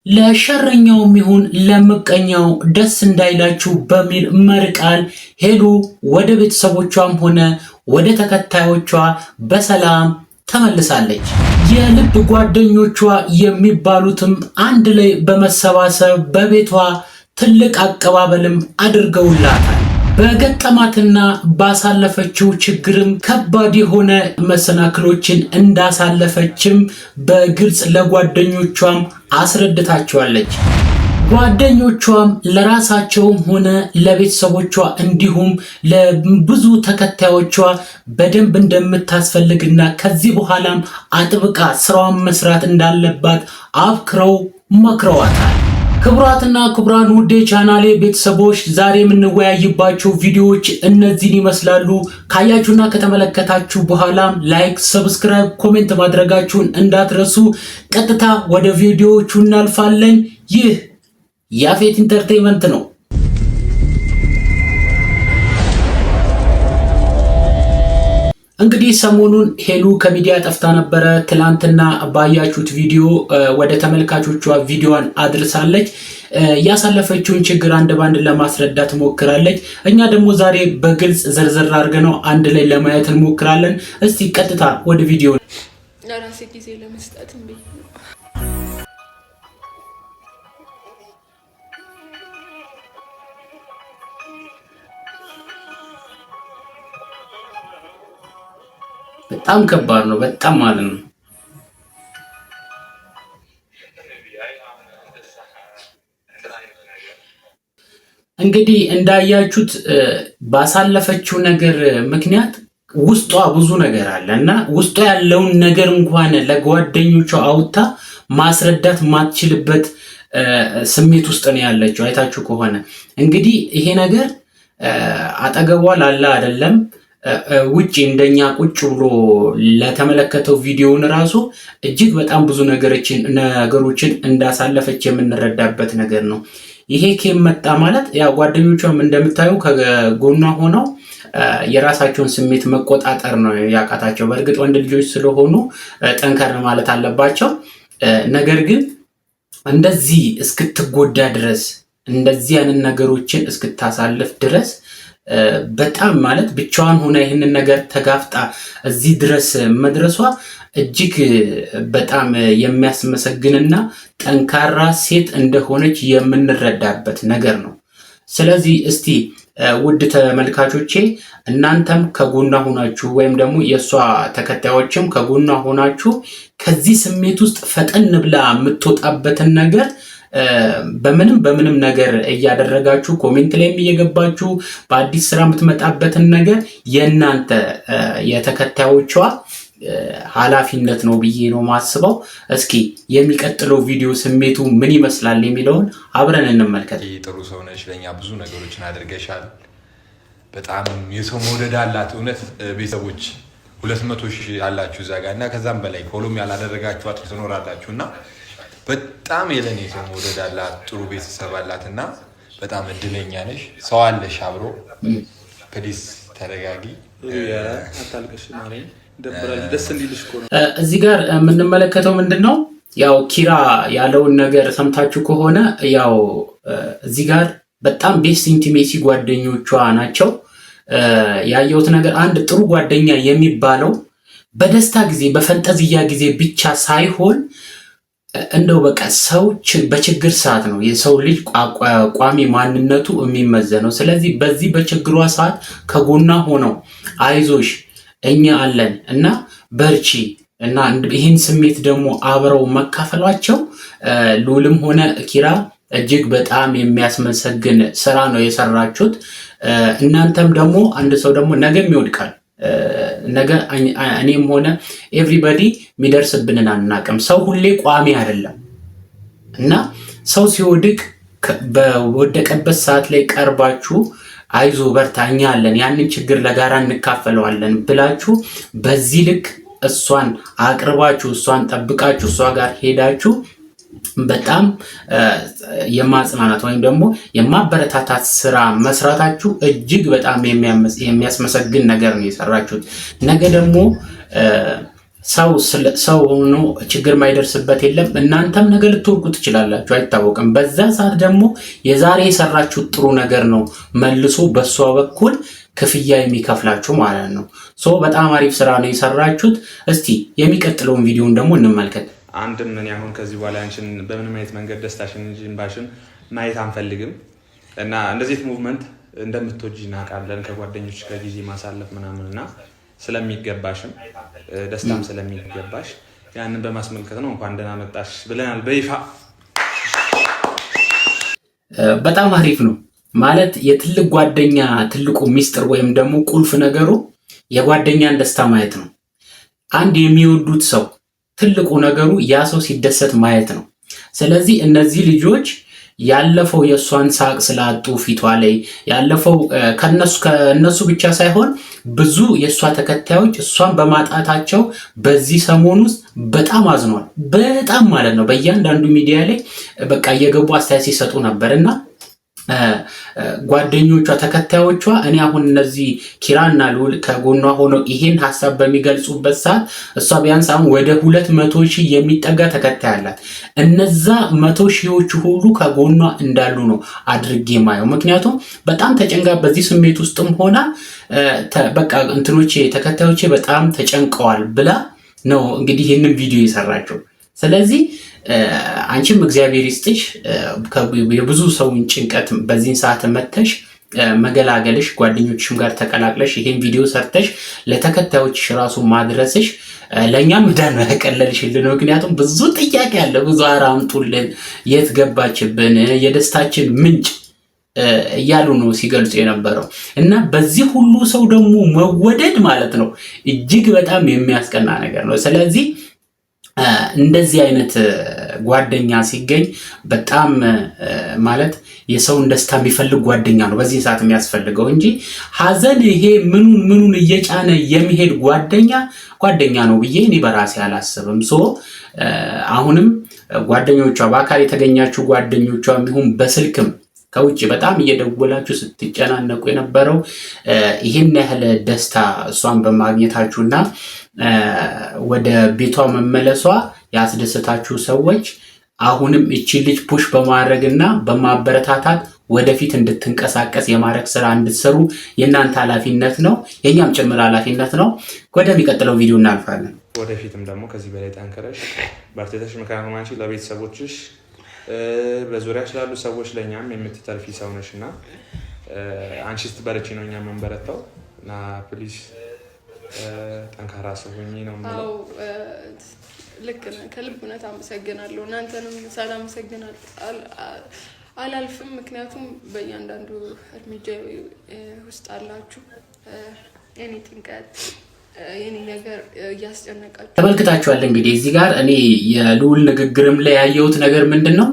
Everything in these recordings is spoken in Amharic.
ለሸረኛውም ይሁን ለምቀኛው ደስ እንዳይላችሁ በሚል መሪ ቃል ሄሉ ወደ ቤተሰቦቿም ሆነ ወደ ተከታዮቿ በሰላም ተመልሳለች። የልብ ጓደኞቿ የሚባሉትም አንድ ላይ በመሰባሰብ በቤቷ ትልቅ አቀባበልም አድርገውላታል። በገጠማትና ባሳለፈችው ችግርም ከባድ የሆነ መሰናክሎችን እንዳሳለፈችም በግልጽ ለጓደኞቿም አስረድታቸዋለች። ጓደኞቿም ለራሳቸውም ሆነ ለቤተሰቦቿ እንዲሁም ለብዙ ተከታዮቿ በደንብ እንደምታስፈልግና ከዚህ በኋላም አጥብቃ ስራዋን መስራት እንዳለባት አብክረው መክረዋታል። ክቡራትና ክቡራን ውድ ቻናሌ ቤተሰቦች ዛሬ የምንወያይባቸው ቪዲዮዎች እነዚህን ይመስላሉ። ካያችሁና ከተመለከታችሁ በኋላም ላይክ፣ ሰብስክራይብ፣ ኮሜንት ማድረጋችሁን እንዳትረሱ። ቀጥታ ወደ ቪዲዮዎቹ እናልፋለን። ይህ ያፌት ኢንተርቴይንመንት ነው። እንግዲህ ሰሞኑን ሄሉ ከሚዲያ ጠፍታ ነበረ። ትላንትና ባያችሁት ቪዲዮ ወደ ተመልካቾቿ ቪዲዮን አድርሳለች። ያሳለፈችውን ችግር አንድ ባንድ ለማስረዳት ሞክራለች። እኛ ደግሞ ዛሬ በግልጽ ዘርዘር አድርገነው አንድ ላይ ለማየት እንሞክራለን። እስቲ ቀጥታ ወደ ቪዲዮ ለራሴ ጊዜ ለመስጠት በጣም ከባድ ነው። በጣም ማለት ነው። እንግዲህ እንዳያችሁት ባሳለፈችው ነገር ምክንያት ውስጧ ብዙ ነገር አለ እና ውስጧ ያለውን ነገር እንኳን ለጓደኞቿ አውጥታ ማስረዳት ማትችልበት ስሜት ውስጥ ነው ያለችው። አይታችሁ ከሆነ እንግዲህ ይሄ ነገር አጠገቧ ላለ አይደለም ውጪ እንደኛ ቁጭ ብሎ ለተመለከተው ቪዲዮውን ራሱ እጅግ በጣም ብዙ ነገሮችን እንዳሳለፈች የምንረዳበት ነገር ነው። ይሄ ከየት መጣ ማለት ያ ጓደኞቿም እንደምታዩ ከጎኗ ሆነው የራሳቸውን ስሜት መቆጣጠር ነው ያቃታቸው። በእርግጥ ወንድ ልጆች ስለሆኑ ጠንከር ማለት አለባቸው። ነገር ግን እንደዚህ እስክትጎዳ ድረስ እንደዚህ ያንን ነገሮችን እስክታሳልፍ ድረስ በጣም ማለት ብቻዋን ሆና ይህንን ነገር ተጋፍጣ እዚህ ድረስ መድረሷ እጅግ በጣም የሚያስመሰግንና ጠንካራ ሴት እንደሆነች የምንረዳበት ነገር ነው። ስለዚህ እስቲ ውድ ተመልካቾቼ እናንተም ከጎኗ ሆናችሁ ወይም ደግሞ የሷ ተከታዮችም ከጎኗ ሆናችሁ ከዚህ ስሜት ውስጥ ፈጠን ብላ የምትወጣበትን ነገር በምንም ነገር እያደረጋችሁ ኮሜንት ላይ እየገባችሁ በአዲስ ስራ የምትመጣበትን ነገር የእናንተ የተከታዮቿ ኃላፊነት ነው ብዬ ነው ማስበው። እስኪ የሚቀጥለው ቪዲዮ ስሜቱ ምን ይመስላል የሚለውን አብረን እንመልከት። ጥሩ ሰው ነሽ፣ ለኛ ብዙ ነገሮችን አድርገሻል። በጣም የሰው መውደድ አላት። እውነት ቤተሰቦች 200,000 አላችሁ እዛ ጋር እና ከዛም በላይ ፎሎም ያላደረጋችሁ አጥቶ ትኖራላችሁና በጣም የለኔ ሰው መውደድ አላት። ጥሩ ቤተሰብ አላትና በጣም እድለኛ ነሽ። ሰው አለሽ አብሮ። ፕሊስ ተረጋጊ። አታልቅሽ ማርያም፣ ደብራል። ደስ እንዲልሽ እኮ ነው። እዚህ ጋር የምንመለከተው ምንድነው ያው ኪራ ያለውን ነገር ሰምታችሁ ከሆነ ያው እዚህ ጋር በጣም ቤስት ኢንቲሜሲ ጓደኞቿ ናቸው። ያየሁት ነገር አንድ ጥሩ ጓደኛ የሚባለው በደስታ ጊዜ በፈንጠዝያ ጊዜ ብቻ ሳይሆን እንደው በቃ ሰው በችግር ሰዓት ነው የሰው ልጅ ቋሚ ማንነቱ የሚመዘነው። ስለዚህ በዚህ በችግሯ ሰዓት ከጎኗ ሆነው አይዞሽ እኛ አለን እና በርቺ እና ይህን ስሜት ደግሞ አብረው መካፈሏቸው ሉልም ሆነ ኪራ እጅግ በጣም የሚያስመሰግን ስራ ነው የሰራችሁት። እናንተም ደግሞ አንድ ሰው ደግሞ ነገም ይወድቃል። ነገ እኔም ሆነ ኤቭሪባዲ የሚደርስብንን አናውቅም። ሰው ሁሌ ቋሚ አይደለም እና ሰው ሲወድቅ በወደቀበት ሰዓት ላይ ቀርባችሁ አይዞ በርታ እኛ አለን ያንን ችግር ለጋራ እንካፈለዋለን ብላችሁ በዚህ ልክ እሷን አቅርባችሁ እሷን ጠብቃችሁ እሷ ጋር ሄዳችሁ በጣም የማጽናናት ወይም ደግሞ የማበረታታት ስራ መስራታችሁ እጅግ በጣም የሚያስመሰግን ነገር ነው የሰራችሁት። ነገ ደግሞ ሰው ሆኖ ችግር ማይደርስበት የለም። እናንተም ነገ ልትወርቁ ትችላላችሁ፣ አይታወቅም። በዛ ሰዓት ደግሞ የዛሬ የሰራችሁት ጥሩ ነገር ነው መልሶ በሷ በኩል ክፍያ የሚከፍላችሁ ማለት ነው። በጣም አሪፍ ስራ ነው የሰራችሁት። እስቲ የሚቀጥለውን ቪዲዮን ደግሞ እንመልከት። አንድም ምን ያሁን ከዚህ በኋላ አንቺን በምንም አይነት መንገድ ደስታሽን እንጂ እንባሽን ማየት አንፈልግም እና እንደዚህ ሙቭመንት እንደምትወጂ እናውቃለን። ከጓደኞች ጋር ጊዜ ማሳለፍ ምናምንና ስለሚገባሽም ደስታም ስለሚገባሽ ያንን በማስመልከት ነው እንኳን ደህና መጣሽ ብለናል በይፋ። በጣም አሪፍ ነው ማለት የትልቅ ጓደኛ ትልቁ ሚስጥር ወይም ደግሞ ቁልፍ ነገሩ የጓደኛን ደስታ ማየት ነው። አንድ የሚወዱት ሰው ትልቁ ነገሩ ያ ሰው ሲደሰት ማየት ነው። ስለዚህ እነዚህ ልጆች ያለፈው የእሷን ሳቅ ስላጡ ፊቷ ላይ ያለፈው ከነሱ ብቻ ሳይሆን ብዙ የእሷ ተከታዮች እሷን በማጣታቸው በዚህ ሰሞን ውስጥ በጣም አዝኗል። በጣም ማለት ነው። በእያንዳንዱ ሚዲያ ላይ በቃ እየገቡ አስተያየት ሲሰጡ ነበርና ጓደኞቿ ተከታዮቿ እኔ አሁን እነዚህ ኪራና ልዑል ከጎኗ ሆነው ይሄን ሐሳብ በሚገልጹበት ሰዓት እሷ ቢያንስ አሁን ወደ 200,000 የሚጠጋ ተከታይ አላት። እነዛ 100,000ዎቹ ሁሉ ከጎኗ እንዳሉ ነው አድርጌ ማየው። ምክንያቱም በጣም ተጨንጋ በዚህ ስሜት ውስጥም ሆና በቃ ተከታዮቼ በጣም ተጨንቀዋል ብላ ነው እንግዲህ ይህንን ቪዲዮ የሰራቸው። ስለዚህ አንቺም እግዚአብሔር ይስጥሽ የብዙ ሰውን ጭንቀት በዚህ ሰዓት መተሽ መገላገልሽ ጓደኞችሽም ጋር ተቀላቅለሽ ይሄን ቪዲዮ ሰርተሽ ለተከታዮችሽ ራሱ ማድረስሽ ለኛም ዳን ያቀለልሽልን። ምክንያቱም ብዙ ጥያቄ አለ፣ ብዙ አራምጡልን፣ የት ገባችብን፣ የደስታችን ምንጭ እያሉ ነው ሲገልጹ የነበረው እና በዚህ ሁሉ ሰው ደግሞ መወደድ ማለት ነው እጅግ በጣም የሚያስቀና ነገር ነው። ስለዚህ እንደዚህ አይነት ጓደኛ ሲገኝ በጣም ማለት የሰውን ደስታ የሚፈልግ ጓደኛ ነው በዚህ ሰዓት የሚያስፈልገው እንጂ ሐዘን ይሄ ምኑን እየጫነ የሚሄድ ጓደኛ ነው ብዬ እኔ በራሴ አላስብም። አሁንም ጓደኞቿ በአካል የተገኛችሁ ጓደኞቿ ይሁን በስልክም ከውጭ በጣም እየደወላችሁ ስትጨናነቁ የነበረው ይሄን ያህል ደስታ እሷን በማግኘታችሁና ወደ ቤቷ መመለሷ ያስደሰታችሁ ሰዎች አሁንም እቺ ልጅ ፑሽ በማድረግና በማበረታታት ወደፊት እንድትንቀሳቀስ የማድረግ ስራ እንድትሰሩ የእናንተ ኃላፊነት ነው፣ የኛም ጭምር ኃላፊነት ነው። ወደሚቀጥለው ቪዲዮ እናልፋለን። ወደፊትም ደግሞ ከዚህ በላይ ጠንክረሽ በርትተሽ መካከማንቺ ለቤተሰቦችሽ በዙሪያ ስላሉ ሰዎች ለኛም የምትተርፊ ሰው ነሽና አንቺ ስትበረቺ ነው እኛም የምንበረታው እና ፕሊዝ ጠንካራ ሰው ሆኚ ነው ማለት። ልክ ነህ። ከልብ እውነት አመሰግናለሁ። እናንተንም ሳላመሰግን አላልፍም። ምክንያቱም በእያንዳንዱ እርምጃ ውስጥ አላችሁ። የኔ ጭንቀት የኔ ነገር እያስጨነቃችሁ ተመልክታችኋል። እንግዲህ እዚህ ጋር እኔ የልዑል ንግግርም ላይ ያየሁት ነገር ምንድነው?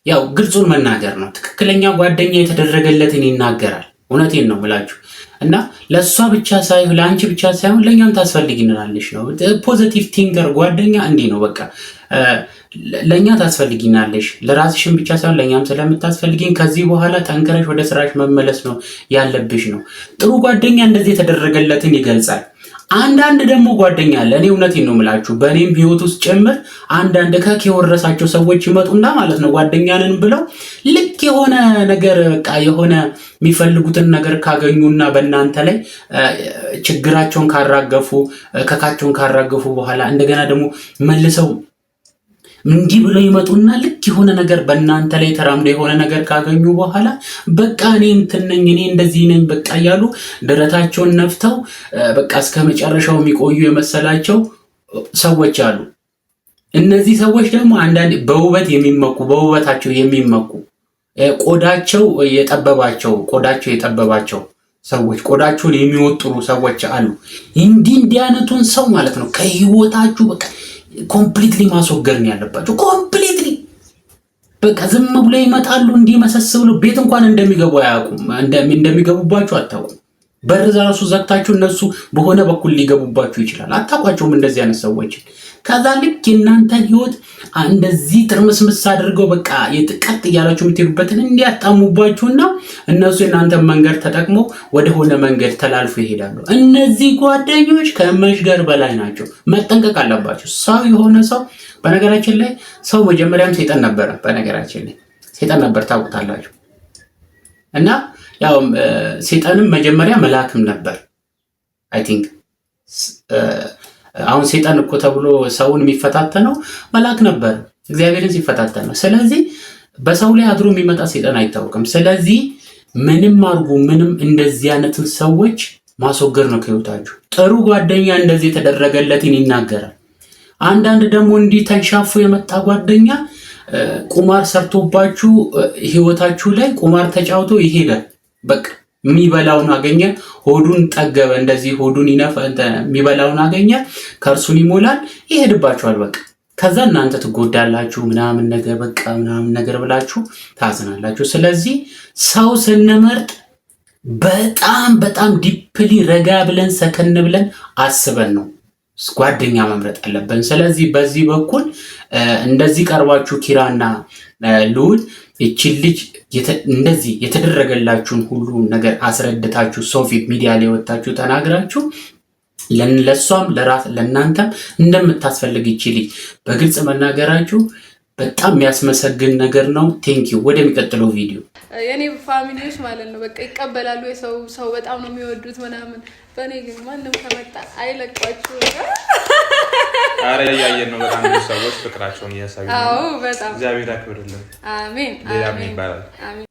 ያው ግልጹን መናገር ነው። ትክክለኛ ጓደኛ የተደረገለትን ይናገራል። እውነቴን ነው ብላችሁ እና ለሷ ብቻ ሳይሆን ለአንቺ ብቻ ሳይሆን ለኛም ታስፈልጊናለሽ ነው። ፖዚቲቭ ቲንከር ጓደኛ እንዲህ ነው። በቃ ለኛ ታስፈልጊናለሽ፣ ለራስሽም ብቻ ሳይሆን ለኛም ስለምታስፈልጊን ከዚህ በኋላ ጠንክረሽ ወደ ስራሽ መመለስ ነው ያለብሽ ነው። ጥሩ ጓደኛ እንደዚህ የተደረገለትን ይገልጻል። አንዳንድ ደግሞ ጓደኛ አለ። እኔ እውነቴን ነው የምላችሁ በእኔም ህይወት ውስጥ ጭምር አንዳንድ የወረሳቸው ሰዎች ይመጡና ማለት ነው ጓደኛንን ብለው ልክ የሆነ ነገር በቃ የሆነ የሚፈልጉትን ነገር ካገኙና በእናንተ ላይ ችግራቸውን ከካቸውን ካራገፉ በኋላ እንደገና ደግሞ መልሰው እንዲህ ብለው ይመጡና ልክ የሆነ ነገር በእናንተ ላይ ተራምዶ የሆነ ነገር ካገኙ በኋላ በቃ እኔ እንትን ነኝ እኔ እንደዚህ ነኝ በቃ እያሉ ደረታቸውን ነፍተው በቃ እስከ መጨረሻው የሚቆዩ የመሰላቸው ሰዎች አሉ። እነዚህ ሰዎች ደግሞ አንዳንድ በውበታቸው የሚመኩ ቆዳቸው የጠበባቸው ሰዎች ቆዳቸውን የሚወጥሩ ሰዎች አሉ። እንዲህ አይነቱን ሰው ማለት ነው ከህይወታችሁ በቃ ኮምፕሊትሊ ማስወገድ ነው ያለባችሁ። ኮምፕሊትሊ በቃ ዝም ብለው ይመጣሉ እንዲመሰስሉ ቤት እንኳን እንደሚገቡ አያውቁም። እንደሚገቡባችሁ አታውቁም። በር ራሱ ዘግታችሁ እነሱ በሆነ በኩል ሊገቡባችሁ ይችላል። አታውቋቸውም እንደዚህ አይነት ሰዎች። ከዛ ልክ የእናንተን ህይወት እንደዚህ ትርምስምስ አድርገው በቃ የጥቀጥ እያላችሁ የምትሄዱበትን እንዲያጣሙባችሁና እነሱ የእናንተን መንገድ ተጠቅሞ ወደሆነ መንገድ ተላልፎ ይሄዳሉ። እነዚህ ጓደኞች ከመሽገር በላይ ናቸው። መጠንቀቅ አለባቸው። ሰው የሆነ ሰው በነገራችን ላይ ሰው መጀመሪያም ሰይጣን ነበረ። በነገራችን ላይ ሰይጣን ነበር ታውቁታላችሁ። እና ያው ሰይጣንም መጀመሪያ መልአክም ነበር። አይ ቲንክ አሁን ሰይጣን እኮ ተብሎ ሰውን የሚፈታተነው መልአክ ነበር እግዚአብሔርን ሲፈታተን ነው። ስለዚህ በሰው ላይ አድሮ የሚመጣ ሰይጣን አይታወቅም። ስለዚህ ምንም አድርጉ ምንም እንደዚህ አይነትን ሰዎች ማስወገድ ነው ከህይወታችሁ። ጥሩ ጓደኛ እንደዚህ የተደረገለትን ይናገራል። አንዳንድ ደግሞ እንዲህ ተንሻፎ የመጣ ጓደኛ ቁማር ሰርቶባችሁ ህይወታችሁ ላይ ቁማር ተጫውቶ ይሄዳል። በቃ የሚበላውን አገኘ፣ ሆዱን ጠገበ፣ እንደዚህ ሆዱን ይነፋ፣ የሚበላውን አገኘ፣ ከርሱን ይሞላል፣ ይሄድባችኋል። በቃ ከዛ እናንተ ትጎዳላችሁ ምናምን ነገር በቃ ምናምን ነገር ብላችሁ ታዝናላችሁ። ስለዚህ ሰው ስንመርጥ በጣም በጣም ዲፕሊ ረጋ ብለን ሰከን ብለን አስበን ነው ጓደኛ መምረጥ አለብን። ስለዚህ በዚህ በኩል እንደዚህ ቀርባችሁ ኪራና ልዑል እቺን ልጅ እንደዚህ የተደረገላችሁን ሁሉ ነገር አስረድታችሁ ሰው ፊት ሚዲያ ላይ ወጣችሁ ተናግራችሁ ለሷም ለእናንተም እንደምታስፈልግ እቺ ልጅ በግልጽ መናገራችሁ በጣም የሚያስመሰግን ነገር ነው። ቴንኪው። ወደሚቀጥለው ቪዲዮ የኔ ፋሚሊዎች ማለት ነው በቃ ይቀበላሉ። ሰው በጣም ነው የሚወዱት ምናምን። በእኔ ግን ማንም ከመጣ አይለቋችሁ። አረ ያያየን ነው በጣም ብዙ ሰዎች ፍቅራቸውን እያሳዩ ነው። አዎ በጣም እግዚአብሔር ያክብርልን። አሜን አሜን።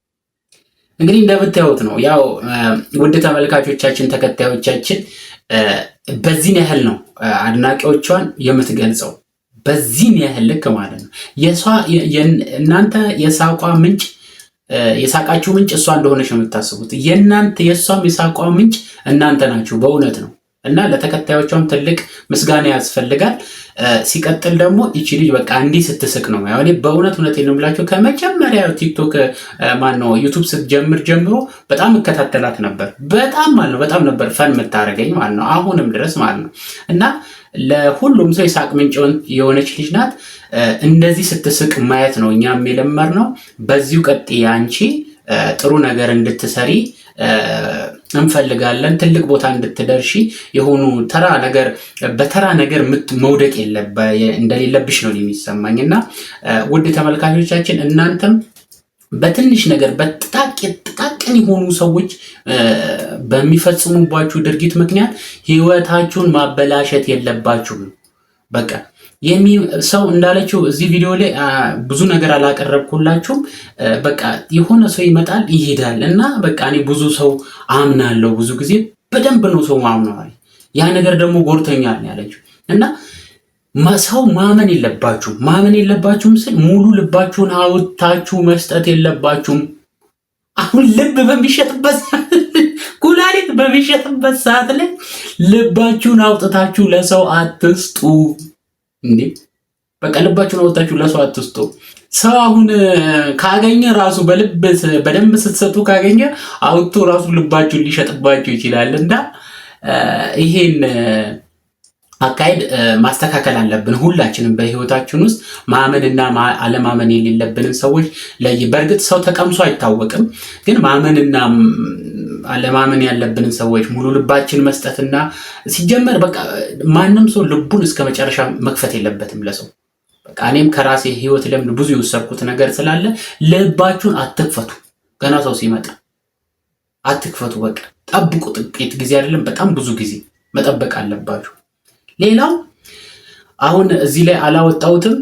እንግዲህ እንደምታዩት ነው ያው ውድ ተመልካቾቻችን ተከታዮቻችን በዚህ ያህል ነው አድናቂዎቿን የምትገልጸው። በዚህ ያህል ልክ ማለት ነው እናንተ የሳቋ ምንጭ የሳቃችሁ ምንጭ እሷ እንደሆነች ነው የምታስቡት። የእሷም የሳቋ ምንጭ እናንተ ናችሁ በእውነት ነው። እና ለተከታዮቿም ትልቅ ምስጋና ያስፈልጋል። ሲቀጥል ደግሞ እቺ ልጅ በቃ እንዲህ ስትስቅ ነው ያው እኔ በእውነት እውነቴን ነው የምላችሁ ከመጀመሪያ ቲክቶክ ዩቲዩብ ስትጀምር ጀምሮ በጣም እከታተላት ነበር። በጣም ማለት ነው በጣም ነበር ፈን የምታደርገኝ ማለት ነው አሁንም ድረስ ማለት ነው። እና ለሁሉም ሰው የሳቅ ምንጭ የሆነች ልጅ ናት። እንደዚህ ስትስቅ ማየት ነው እኛም የለመድነው። በዚሁ ቀጥይ አንቺ ጥሩ ነገር እንድትሰሪ እንፈልጋለን። ትልቅ ቦታ እንድትደርሺ የሆኑ በተራ ነገር መውደቅ እንደሌለብሽ ነው የሚሰማኝ። እና ውድ ተመልካቾቻችን እናንተም በትንሽ ነገር በጥቃቅን የሆኑ ሰዎች በሚፈጽሙባችሁ ድርጊት ምክንያት ህይወታችሁን ማበላሸት የለባችሁም። በቃ ሰው እንዳለችው እዚህ ቪዲዮ ላይ ብዙ ነገር አላቀረብኩላችሁም። በቃ የሆነ ሰው ይመጣል ይሄዳል እና በቃ እኔ ብዙ ሰው አምናለሁ፣ ብዙ ጊዜ በደንብ ነው ሰው ማምነዋል። ያ ነገር ደግሞ ጎርተኛል ያለችው እና ሰው ማመን የለባችሁም ስል ሙሉ ልባችሁን አውጥታችሁ መስጠት የለባችሁም። አሁን ልብ በሚሸጥበት ኩላሊት በሚሸጥበት ሰዓት ላይ ልባችሁን አውጥታችሁ ለሰው አትስጡ እንዴ! በቃ ልባችሁን አውጥታችሁ ለሰው አትስጡ። ሰው አሁን ካገኘ ራሱ በደንብ ስትሰጡ ካገኘ አውጥቶ ራሱ ልባችሁን ሊሸጥባችሁ ይችላል። እና ይሄን አካሄድ ማስተካከል አለብን ሁላችንም በህይወታችን ውስጥ ማመንና አለማመን የሌለብንን ሰዎች በእርግጥ ሰው ተቀምሶ አይታወቅም፣ ግን ማመንና አለማመን ያለብንን ሰዎች ሙሉ ልባችን መስጠትና ሲጀመር በቃ ማንም ሰው ልቡን እስከ መጨረሻ መክፈት የለበትም ለሰው። በቃ እኔም ከራሴ ህይወት ለምን ብዙ የወሰድኩት ነገር ስላለ ልባችሁን አትክፈቱ። ገና ሰው ሲመጣ አትክፈቱ። በቃ ጠብቁ። ጥቂት ጊዜ አይደለም በጣም ብዙ ጊዜ መጠበቅ አለባችሁ። ሌላው አሁን እዚህ ላይ አላወጣሁትም፣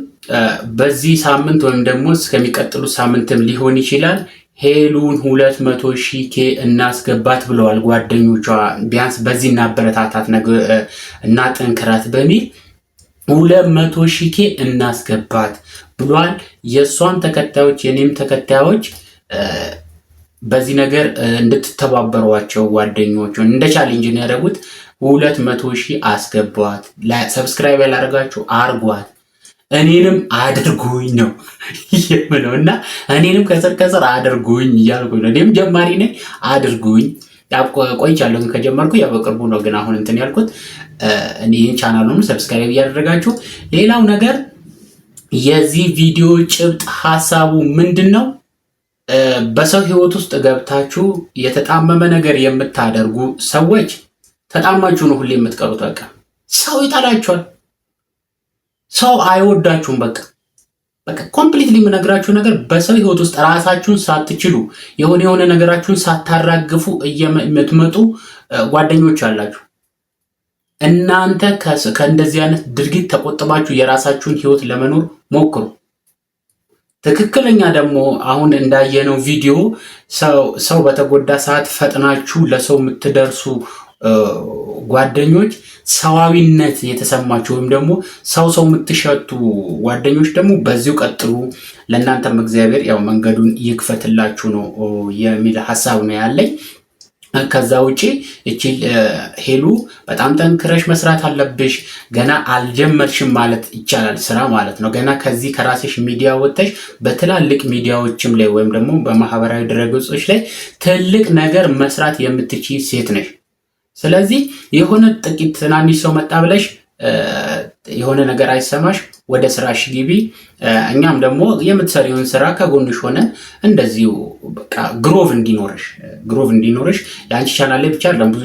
በዚህ ሳምንት ወይም ደግሞ እስከሚቀጥሉት ሳምንትም ሊሆን ይችላል ሄሉን 200,000 እናስገባት ብለዋል ጓደኞቿ። ቢያንስ በዚህ እናበረታታት እና ጠንክራት በሚል 200,000 እናስገባት ብሏል። የሷን ተከታዮች የኔም ተከታዮች በዚህ ነገር እንድትተባበሯቸው ጓደኞቹ እንደ ቻሌንጅ ነው ያደረጉት። 200,000 አስገቧት። ሰብስክራይብ ያላደረጋችሁ አርጓት፣ እኔንም አድርጉኝ ነው የምለው። እና እኔንም ከስር አድርጉኝ እያልኩኝ ነው። እኔም ጀማሪ ነኝ፣ አድርጉኝ። ቆይቻለሁ ከጀመርኩ ያው በቅርቡ ነው፣ ግን አሁን እንትን ያልኩት ይህን ቻናሉን ሰብስክራይብ እያደረጋችሁ ሌላው ነገር የዚህ ቪዲዮ ጭብጥ ሐሳቡ ምንድነው? በሰው ህይወት ውስጥ ገብታችሁ የተጣመመ ነገር የምታደርጉ ሰዎች ተጣማችሁ ነው ሁሌ የምትቀሩት። በቃ ሰው ይጠላችኋል፣ ሰው አይወዳችሁም። በቃ ኮምፕሊትሊ የምነግራችሁ ነገር በሰው ህይወት ውስጥ ራሳችሁን ሳትችሉ የሆነ ነገራችሁን ሳታራግፉ የምትመጡ ጓደኞች አላችሁ። እናንተ ከእንደዚህ አይነት ድርጊት ተቆጥባችሁ የራሳችሁን ህይወት ለመኖር ሞክሩ። ትክክለኛ ደግሞ አሁን እንዳየነው ቪዲዮ ሰው በተጎዳ ሰዓት ፈጥናችሁ ለሰው የምትደርሱ ጓደኞች፣ ሰዋዊነት የተሰማችሁ ወይም ደግሞ ሰው የምትሸቱ ጓደኞች ደግሞ በዚሁ ቀጥሉ። ለእናንተም እግዚአብሔር ያው መንገዱን ይክፈትላችሁ ነው የሚል ሐሳብ ነው ያለኝ። ከዛ ውጪ እቺ ሄሉ በጣም ጠንክረሽ መስራት አለብሽ። ገና አልጀመርሽም ማለት ይቻላል ስራ ማለት ነው። ገና ከዚህ ከራስሽ ሚዲያ ወጥተሽ በትላልቅ ሚዲያዎችም ላይ ወይም ደግሞ በማህበራዊ ድረገጾች ላይ ትልቅ ነገር መስራት የምትችይ ሴት ነሽ። ስለዚህ የሆነ ጥቂት ትናንሽ ሰው መጣ ብለሽ የሆነ ነገር አይሰማሽ፣ ወደ ስራሽ ግቢ። እኛም ደግሞ የምትሰሪውን ስራ ከጎንሽ ሆነ እንደዚሁ በቃ ግሮቭ እንዲኖርሽ የአንቺ ቻናል ላይ ብቻ አይደለም ብዙ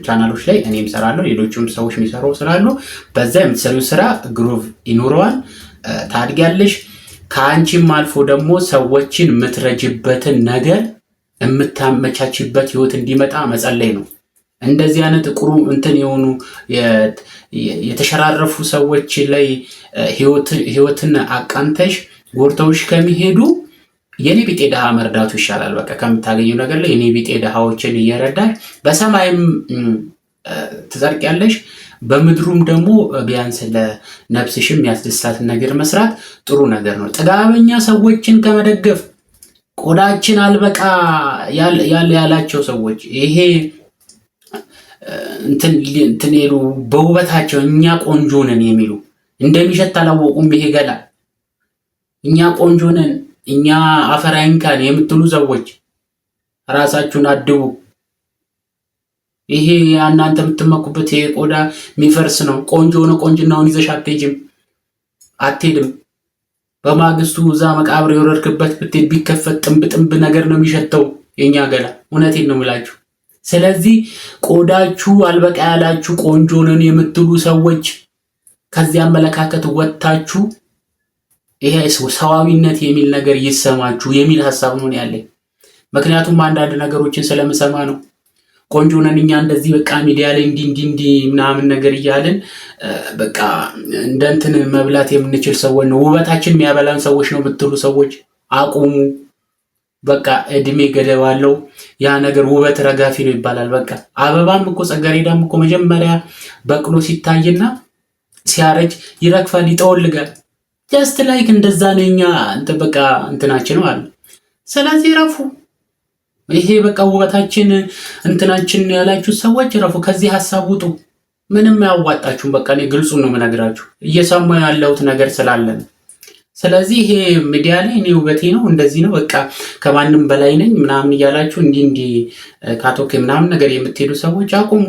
ቻናሎች ላይ እኔም እሰራለሁ፣ ሌሎችም ሰዎች የሚሰሩ ስላሉ በዛ የምትሰሪው ስራ ግሮቭ ይኖረዋል፣ ታድጊያለሽ። ከአንቺም አልፎ ደግሞ ሰዎችን የምትረጅበትን ነገር የምታመቻችበት ህይወት እንዲመጣ መጸለይ ነው። እንደዚህ አይነት ጥቁሩ የሆኑ የተሸራረፉ ሰዎች ላይ ህይወትን አቃንተሽ ጎርተውሽ ከሚሄዱ የኔ ቢጤ ድሃ መርዳቱ ይሻላል። በቃ ከምታገኘው ነገር ላይ የኔ ቢጤ ድሃዎችን እየረዳሽ በሰማይም ትጸድቂያለሽ፣ በምድሩም ደግሞ ቢያንስ ለነፍስሽም ያስደስታትን ነገር መስራት ጥሩ ነገር ነው። ጥጋበኛ ሰዎችን ከመደገፍ ቆዳችን አልበቃ ያላቸው ሰዎች ይሄ እንትን ይሉ በውበታቸው እኛ ቆንጆ ነን የሚሉ እንደሚሸት አላወቁም። ይሄ ገላ እኛ ቆንጆ ነን እኛ አፈር አይንካን የምትሉ ሰዎች ራሳችሁን አድቡ። ይሄ እናንተ የምትመኩበት ይሄ ቆዳ የሚፈርስ ነው። ቆንጆ ነው፣ ቆንጅናውን ይዘሽ አትሄድም። በማግስቱ እዛ መቃብር የወረድክበት ብትሄድ ቢከፈት ጥንብ ነገር ነው የሚሸተው የኛ ገላ። እውነቴን ነው የምላችሁ። ስለዚህ ቆዳችሁ አልበቃ ያላችሁ ቆንጆ ነን የምትሉ ሰዎች ከዚህ አመለካከት ወጥታችሁ ይሄ ሰዋዊነት የሚል ነገር ይሰማችሁ የሚል ሐሳብ ነው ያለኝ። ምክንያቱም አንዳንድ ነገሮችን ስለምሰማ ነው። ቆንጆ ነን እኛ እንደዚህ በቃ ሚዲያ ላይ እንዲ ምናምን ነገር እያልን በቃ እንደንትን መብላት የምንችል ሰዎች ነው፣ ውበታችን የሚያበላን ሰዎች ነው ብትሉ ሰዎች አቁሙ። በቃ እድሜ ገደብ አለው ያ ነገር። ውበት ረጋፊ ነው ይባላል። በቃ አበባም እኮ ጽጌረዳም እኮ መጀመሪያ በቅሎ ሲታይና ሲያረጅ ይረግፋል፣ ይጠወልጋል። ጀስት ላይክ እንደዛ ነኛ በቃ እንትናችን ማለት። ስለዚህ ረፉ። ይሄ በቃ ውበታችን እንትናችን ያላችሁ ሰዎች ረፉ፣ ከዚህ ሐሳብ ውጡ። ምንም ያዋጣችሁም። በቃ እኔ ግልጹን ነው የምነግራችሁ፣ እየሰሙ ያለሁት ነገር ስላለ ነው። ስለዚህ ይሄ ሚዲያ ላይ እኔ ውበቴ ነው እንደዚህ ነው በቃ ከማንም በላይ ነኝ ምናምን እያላችሁ እንዲ ካቶኬ ምናምን ነገር የምትሄዱ ሰዎች አቁሙ።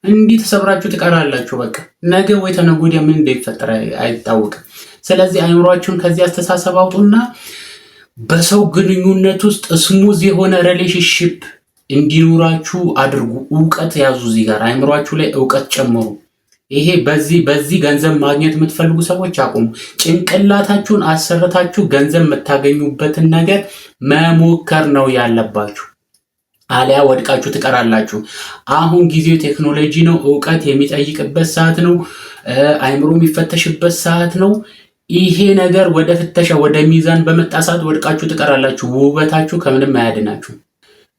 እንዲህ ተሰብራችሁ ትቀራላችሁ። በቃ ነገ ወይ ተነገ ወዲያ ምን እንደሚፈጠር አይታወቅም። ስለዚህ አይምሯችሁን ከዚህ አስተሳሰብ አውጡና በሰው ግንኙነት ውስጥ ስሙዝ የሆነ ሪሌሽንሺፕ እንዲኖራችሁ አድርጉ። ዕውቀት ያዙ። እዚህ ጋር አይምሯችሁ ላይ ዕውቀት ጨምሩ። ይሄ በዚህ ገንዘብ ማግኘት የምትፈልጉ ሰዎች አቁሙ። ጭንቅላታችሁን አሰርታችሁ ገንዘብ የምታገኙበትን ነገር መሞከር ነው ያለባችሁ። አሊያ ወድቃችሁ ትቀራላችሁ። አሁን ጊዜው ቴክኖሎጂ ነው። ዕውቀት የሚጠይቅበት ሰዓት ነው። አይምሮ የሚፈተሽበት ሰዓት ነው። ይሄ ነገር ወደ ፍተሻ ወደ ሚዛን በመጣ ሰዓት ወድቃችሁ ትቀራላችሁ። ውበታችሁ ከምንም አያድናችሁ።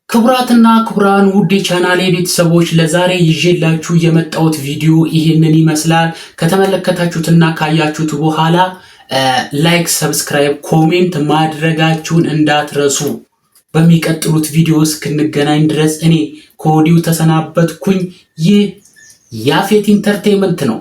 ክቡራትና ክቡራን ውድ የቻናሌ ቤተሰቦች ለዛሬ ይዤላችሁ የመጣሁት ቪዲዮ ይህንን ይመስላል። ከተመለከታችሁትና ካያችሁት በኋላ ላይክ፣ ሰብስክራይብ፣ ኮሜንት ማድረጋችሁን እንዳትረሱ። በሚቀጥሉት ቪዲዮ እስክንገናኝ ድረስ እኔ ከወዲሁ ተሰናበትኩኝ። ይህ ያፌት ኢንተርቴይንመንት ነው።